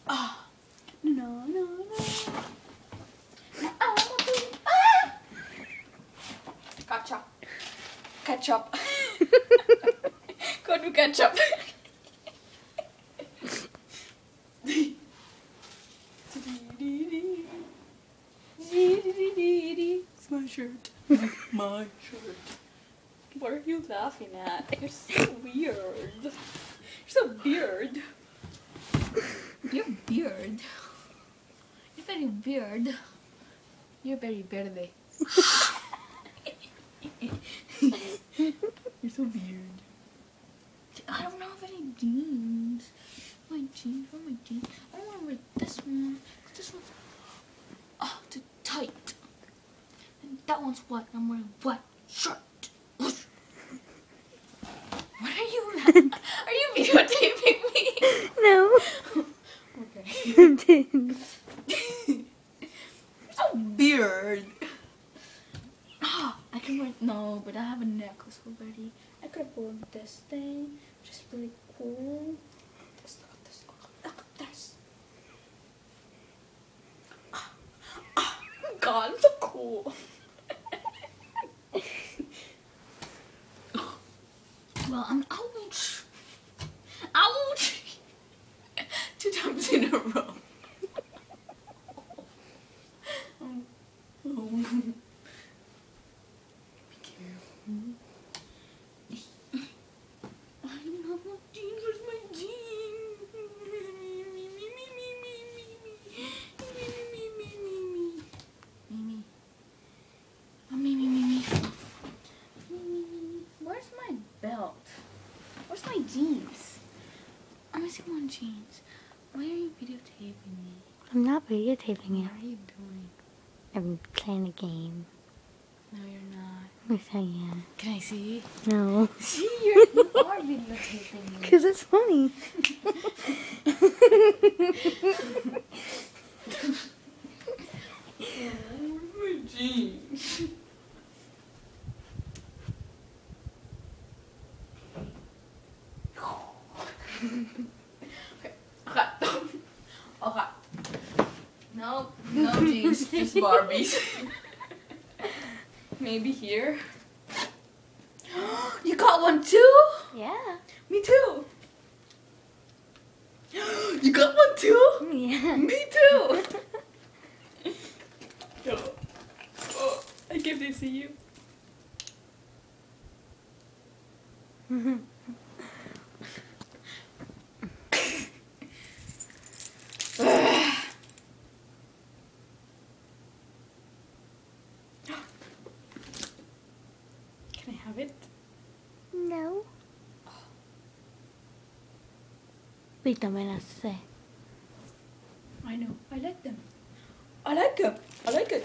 Ah, no, no, no. I want to. Gotcha. Ketchup. Go to ketchup. It's my shirt. My shirt. What are you laughing at? You're so weird. You're so weird. You're weird. You're very weird. You're very verde. You're so weird. I don't have any jeans. My jeans, where are my jeans? I don't want to wear this one. This one's too tight. And that one's what? I'm wearing what? Shirt. What are you? Are you videotaping me? No. Okay. You're So weird. I can wear no, but I have a necklace already. I could have worn this thing, which is really cool. This, look at this, look at this. God, I'm so cool. Well, I'm ouch. Ouch. 2 times in a row. Be careful. I don't have my jeans. Where's my jeans? Where's my belt? Where's my jeans? I'm missing one jeans. Why are you videotaping me? I'm not videotaping you. What are you doing? I'm playing a game. No, you're not. Yes, I am. Can I see? No. See, you are videotaping me. Because it's funny. Where's my jeans? Okay. Okay. No jeans, just Barbies. Maybe here. You got one too? Yeah. Me too. You got one too? Yeah. Me too. Oh, I can't they see you. Can I have it? No. Ahorita me las sé. I know. I like them. I like it. I like it.